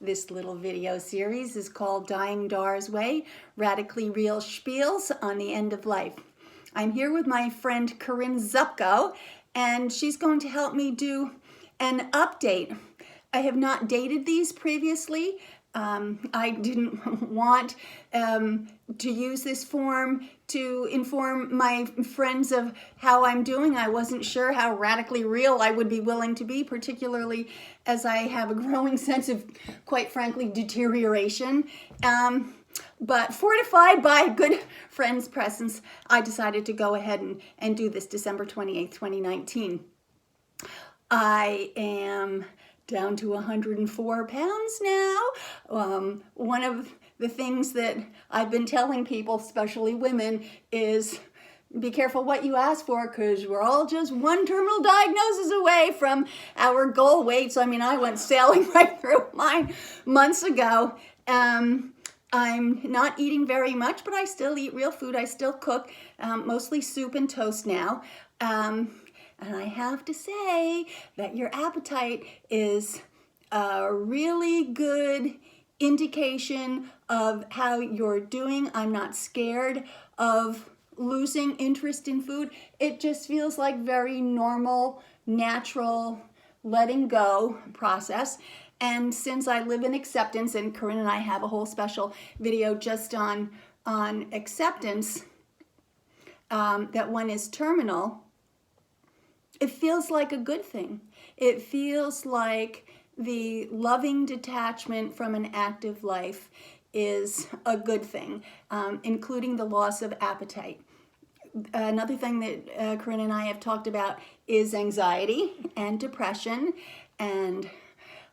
This little video series is called Dying Dar's Way, Radically Real Spiels on the End of Life. I'm here with my friend Corinne Zupko, and she's going to help me do an update. I have not dated these previously. I didn't want to use this form to inform my friends of how I'm doing. I wasn't sure how radically real I would be willing to be, particularly as I have a growing sense of, quite frankly, deterioration. But fortified by a good friend's presence, I decided to go ahead and do this December 28th, 2019. I am down to 104 pounds now. One of the things that I've been telling people, especially women, is be careful what you ask for, because we're all just one terminal diagnosis away from our goal weight. So, I went sailing right through mine months ago. I'm not eating very much, but I still eat real food. I still cook, mostly soup and toast now. And I have to say that your appetite is a really good indication of how you're doing. I'm not scared of losing interest in food. It just feels like very normal, natural letting go process. And since I live in acceptance, and Corinne and I have a whole special video just on acceptance, that one is terminal, it feels like a good thing. It feels like the loving detachment from an active life is a good thing, including the loss of appetite. Another thing that Corinne and I have talked about is anxiety and depression. And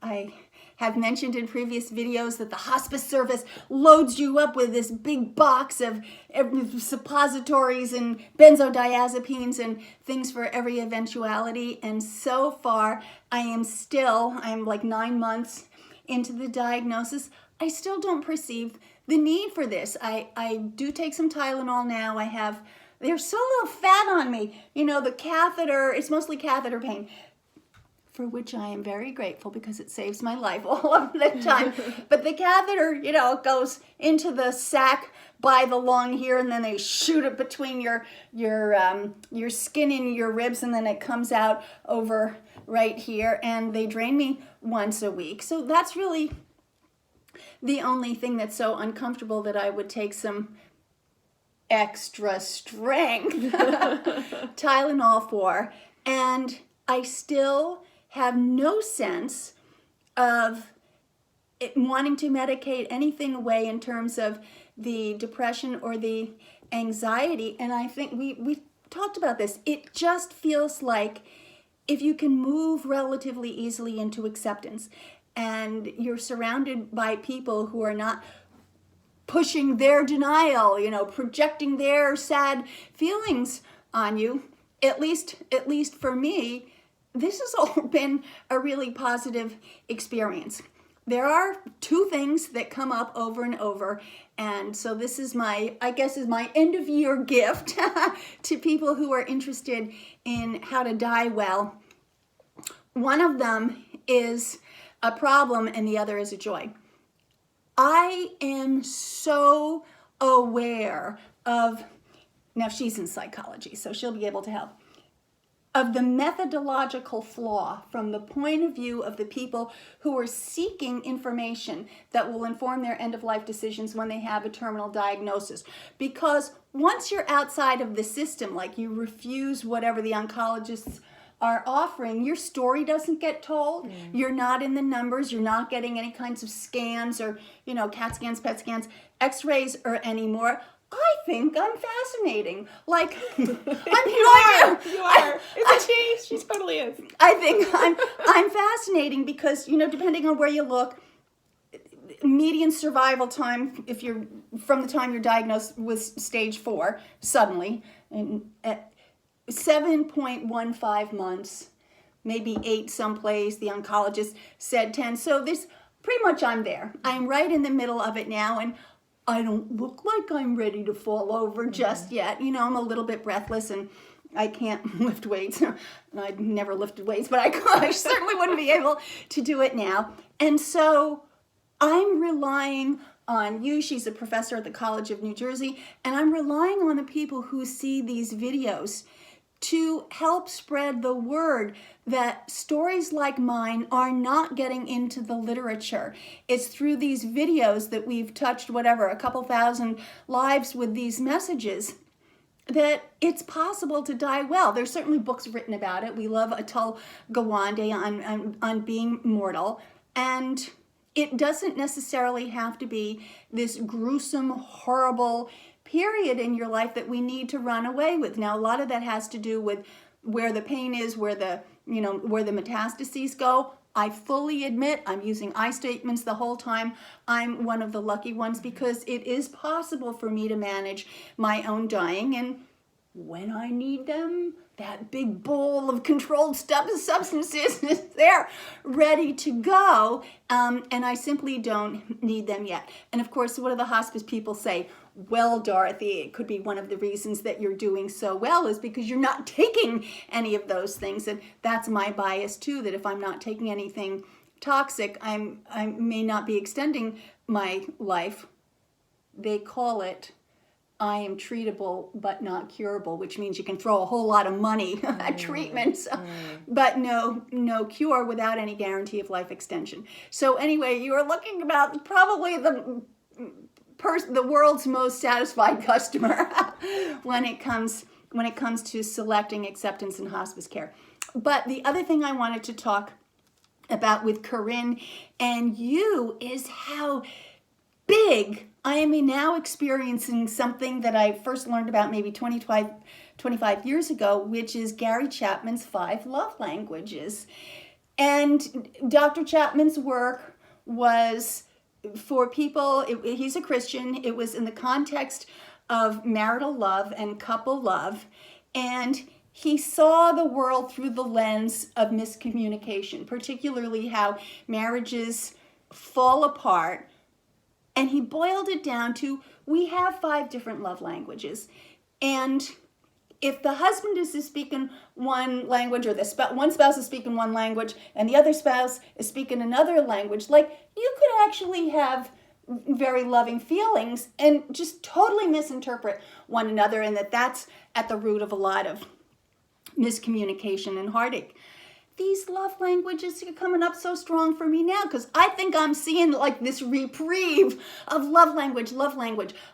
I have mentioned in previous videos that the hospice service loads you up with this big box of suppositories and benzodiazepines and things for every eventuality. And so far, I'm like 9 months into the diagnosis. I still don't perceive the need for this. I do take some Tylenol now. There's so little fat on me. The catheter, it's mostly catheter pain, for which I am very grateful because it saves my life all of the time. But the catheter, goes into the sac by the lung here, and then they shoot it between your skin and your ribs, and then it comes out over right here, and they drain me once a week. So that's really the only thing that's so uncomfortable that I would take some extra strength Tylenol for. And I still have no sense of wanting to medicate anything away in terms of the depression or the anxiety. And I think we talked about this. It just feels like if you can move relatively easily into acceptance and you're surrounded by people who are not pushing their denial, projecting their sad feelings on you, at least for me, this has all been a really positive experience. There are two things that come up over and over, and so this is my end of year gift to people who are interested in how to die well. One of them is a problem and the other is a joy. I am so aware of, now she's in psychology, so she'll be able to help, of the methodological flaw from the point of view of the people who are seeking information that will inform their end-of-life decisions when they have a terminal diagnosis. Because once you're outside of the system, like you refuse whatever the oncologists are offering, your story doesn't get told. You're not in the numbers. You're not getting any kinds of scans or, CAT scans, PET scans, x-rays or anymore. I think I'm fascinating. Like, You are. Isn't she? She totally is. I think I'm fascinating because, depending on where you look, median survival time, if you're from the time you're diagnosed with stage 4, suddenly, and at 7.15 months, maybe 8 someplace. The oncologist said 10. So this, pretty much I'm there. I'm right in the middle of it now, and I don't look like I'm ready to fall over just yet. I'm a little bit breathless and I can't lift weights. I've never lifted weights, but I certainly wouldn't be able to do it now. And so I'm relying on you. She's a professor at the College of New Jersey, and I'm relying on the people who see these videos to help spread the word that stories like mine are not getting into the literature. It's through these videos that we've touched a couple thousand lives with these messages, that it's possible to die well. There's certainly books written about it. We love Atul Gawande on being mortal, and it doesn't necessarily have to be this gruesome, horrible period in your life that we need to run away with. Now, a lot of that has to do with where the pain is, where the metastases go. I fully admit I'm using I statements the whole time. I'm one of the lucky ones because it is possible for me to manage my own dying, and when I need them, that big bowl of controlled substances is there, ready to go, and I simply don't need them yet. And of course, what do the hospice people say? Well, Dorothy, it could be one of the reasons that you're doing so well is because you're not taking any of those things. And that's my bias too, that if I'm not taking anything toxic, I may not be extending my life. They call it, I am treatable but not curable, which means you can throw a whole lot of money at treatments, but no cure without any guarantee of life extension. So anyway, you are looking about probably the world's most satisfied customer when it comes to selecting acceptance in hospice care. But the other thing I wanted to talk about with Corinne and you is how big I am now experiencing something that I first learned about maybe 25 years ago, which is Gary Chapman's 5 love languages. And Dr. Chapman's work was for people, he's a Christian, it was in the context of marital love and couple love, and he saw the world through the lens of miscommunication, particularly how marriages fall apart. And he boiled it down to, we have 5 different love languages. And if the husband is speaking one language, or one spouse is speaking one language, and the other spouse is speaking another language, like, you could actually have very loving feelings and just totally misinterpret one another, and that's at the root of a lot of miscommunication and heartache. These love languages are coming up so strong for me now because I think I'm seeing like this reprieve of love language.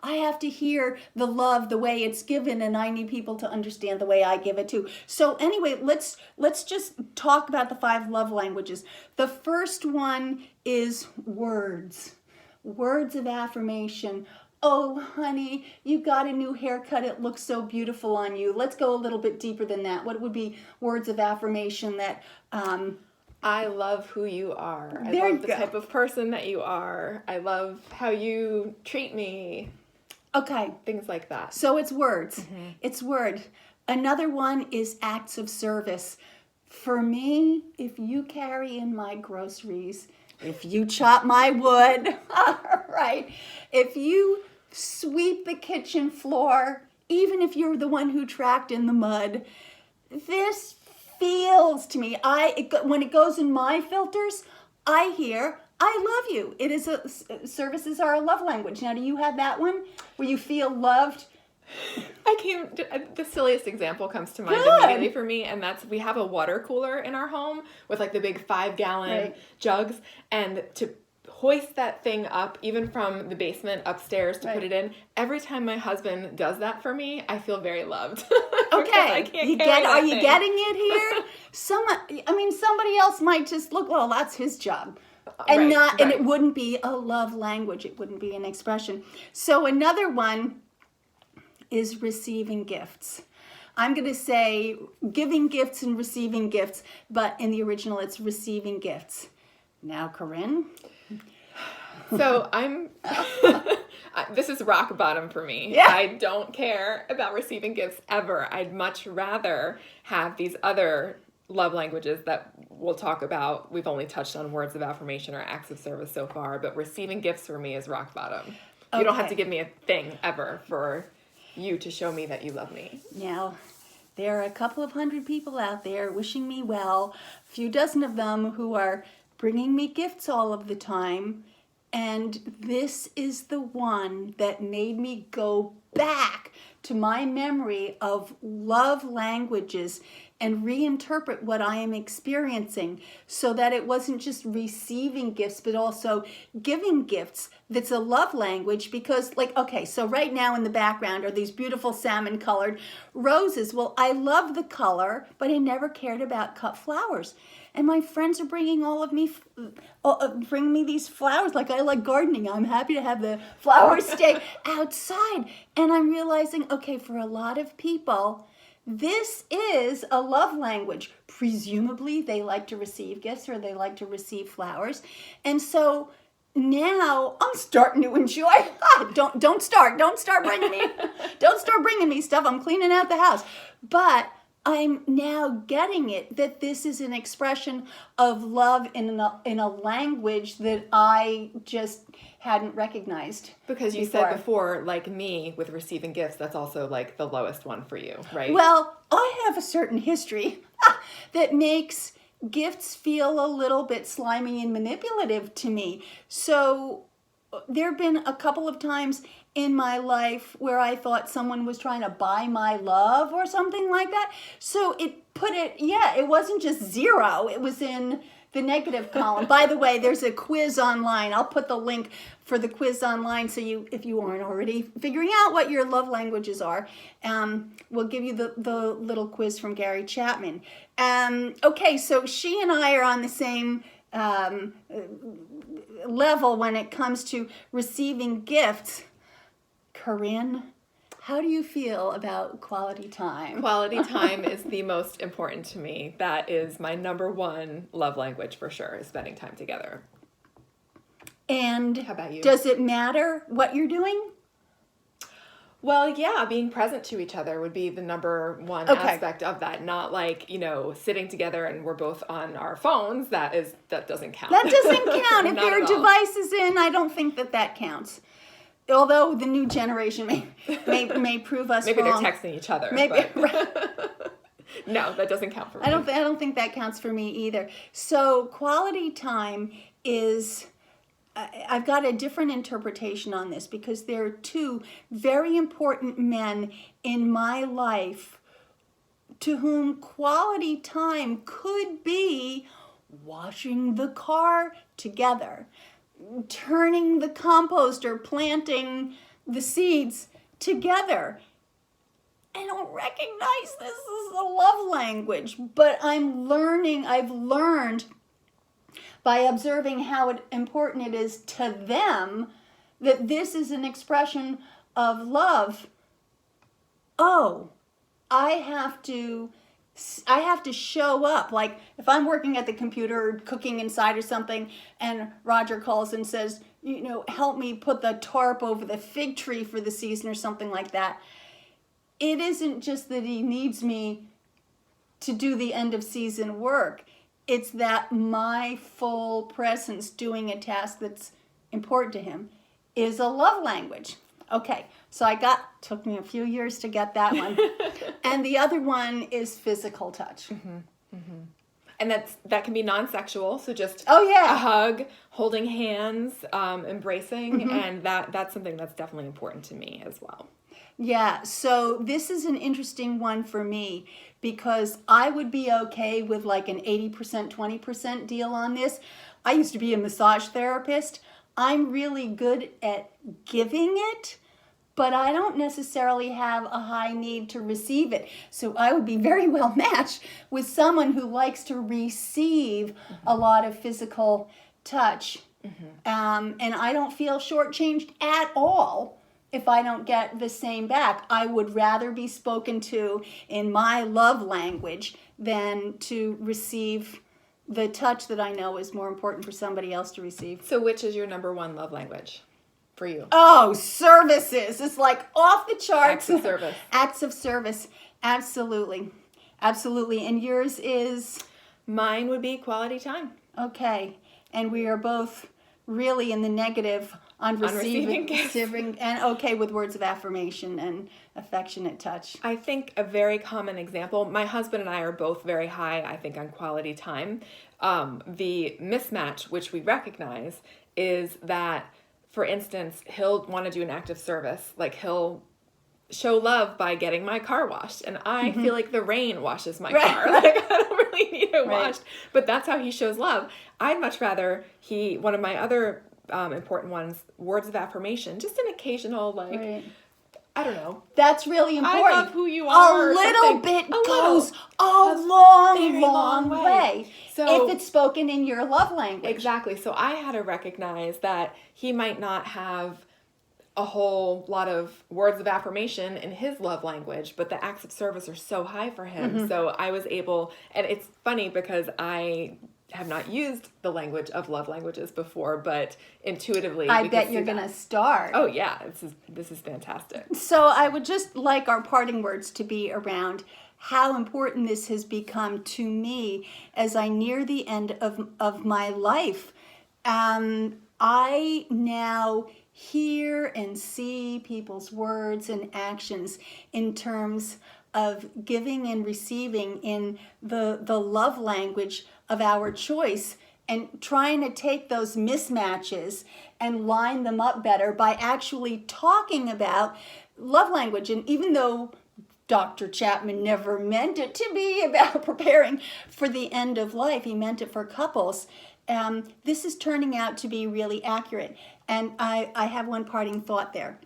I have to hear the love the way it's given, and I need people to understand the way I give it too. So anyway, let's just talk about the 5 love languages. The first one is words of affirmation. Oh, honey, you got a new haircut. It looks so beautiful on you. Let's go a little bit deeper than that. What would be words of affirmation that... I love who you are. I love the type of person that you are. I love how you treat me. Okay. Things like that. So it's words. Mm-hmm. It's word. Another one is acts of service. For me, if you carry in my groceries, if you chop my wood, right? If you sweep the kitchen floor, even if you're the one who tracked in the mud, this feels to me, when it goes in my filters, I hear, I love you. It is services are a love language. Now, do you have that one where you feel loved? The silliest example comes to mind immediately for me, and that's, we have a water cooler in our home with like the big 5-gallon jugs, and to hoist that thing up, even from the basement upstairs to put it in, every time my husband does that for me, I feel very loved. Okay, are you getting it here? Somebody else might just look, well, that's his job. And and it wouldn't be a love language. It wouldn't be an expression. So another one is receiving gifts. I'm going to say giving gifts and receiving gifts, but in the original it's receiving gifts. Now, Corinne? So this is rock bottom for me. Yeah. I don't care about receiving gifts ever. I'd much rather have these other love languages that we'll talk about. We've only touched on words of affirmation or acts of service so far, but receiving gifts for me is rock bottom. You don't have to give me a thing ever for you to show me that you love me. Now, there are a couple of 100 people out there wishing me well, a few dozen of them who are bringing me gifts all of the time, And this is the one that made me go back to my memory of love languages and reinterpret what I am experiencing so that it wasn't just receiving gifts, but also giving gifts that's a love language. Because, like, okay, so right now in the background are these beautiful salmon colored roses. Well, I love the color, but I never cared about cut flowers. And my friends are bringing bring me these flowers. Like, I like gardening. I'm happy to have the flowers stay outside. And I'm realizing, okay, for a lot of people, this is a love language. Presumably, they like to receive gifts or they like to receive flowers. And so now I'm starting to enjoy. Don't start bringing me stuff. I'm cleaning out the house. But I'm now getting it that this is an expression of love in a language that I just hadn't recognized. Because you said before, like me, with receiving gifts, that's also like the lowest one for you, right? Well, I have a certain history that makes gifts feel a little bit slimy and manipulative to me. So there have been a couple of times in my life where I thought someone was trying to buy my love or something like that. So it wasn't just zero. It was in the negative column. By the way, there's a quiz online. I'll put the link for the quiz online so if you aren't already figuring out what your love languages are, we'll give you the little quiz from Gary Chapman. Okay, so she and I are on the same level when it comes to receiving gifts. Corinne, how do you feel about quality time? Quality time is the most important to me. That is my number one love language for sure, is spending time together. And how about you? Does it matter what you're doing? Well, yeah, being present to each other would be the number one aspect of that. Not like, sitting together and we're both on our phones. That doesn't count. That doesn't count. If there are devices in, I don't think that counts. Although the new generation may prove us Maybe wrong. They're texting each other. Maybe. No, that doesn't count for me. I don't think that counts for me either. So quality time is, I've got a different interpretation on this because there are two very important men in my life to whom quality time could be washing the car together, turning the compost or planting the seeds together. I don't recognize this as a love language, but I've learned by observing how important it is to them that this is an expression of love. Oh, I have to show up. Like if I'm working at the computer or cooking inside or something and Roger calls and says, help me put the tarp over the fig tree for the season or something like that. It isn't just that he needs me to do the end of season work. It's that my full presence doing a task that's important to him is a love language. Okay, so took me a few years to get that one. And the other one is physical touch. Mm-hmm. Mm-hmm. And that can be non-sexual, so just a hug, holding hands, embracing, and that's something that's definitely important to me as well. Yeah, so this is an interesting one for me because I would be okay with like an 80%, 20% deal on this. I used to be a massage therapist. I'm really good at giving it, but I don't necessarily have a high need to receive it. So I would be very well matched with someone who likes to receive a lot of physical touch. And I don't feel shortchanged at all if I don't get the same back. I would rather be spoken to in my love language than to receive the touch that I know is more important for somebody else to receive. So which is your number one love language for you? Oh, services. It's like off the charts. Acts of service. Acts of service. Absolutely. Absolutely. And yours is? Mine would be quality time. Okay. And we are both really in the negative on receiving and okay with words of affirmation and affectionate touch. I think a very common example, my husband and I are both very high, I think, on quality time. The mismatch, which we recognize, is that, for instance, he'll want to do an act of service. Like he'll show love by getting my car washed, and I feel like the rain washes my car. Like I don't really need it washed, but that's how he shows love. I'd much rather one of my other important ones, words of affirmation, just an occasional like, I don't know. That's really important. I love who you are. A little bit goes a long way. So if it's spoken in your love language. Exactly. So I had to recognize that he might not have a whole lot of words of affirmation in his love language, but the acts of service are so high for him. So I was able, and it's funny because I have not used the language of love languages before, but intuitively I bet you're going to start. Oh yeah, this is fantastic. So I would just like our parting words to be around how important this has become to me as I near the end of my life. I now hear and see people's words and actions in terms of giving and receiving in the love language of our choice, and trying to take those mismatches and line them up better by actually talking about love language. And even though Dr. Chapman never meant it to be about preparing for the end of life, he meant it for couples, this is turning out to be really accurate. And I have one parting thought there.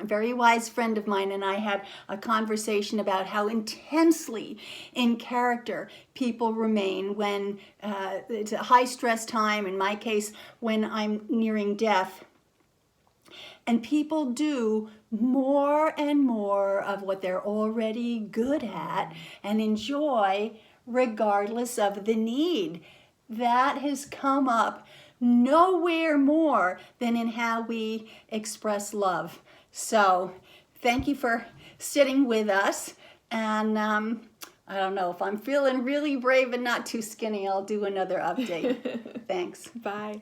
A very wise friend of mine and I had a conversation about how intensely in character people remain when it's a high stress time, in my case, when I'm nearing death. And people do more and more of what they're already good at and enjoy regardless of the need. That has come up nowhere more than in how we express love. So thank you for sitting with us. And I don't know, if I'm feeling really brave and not too skinny, I'll do another update. Thanks. Bye.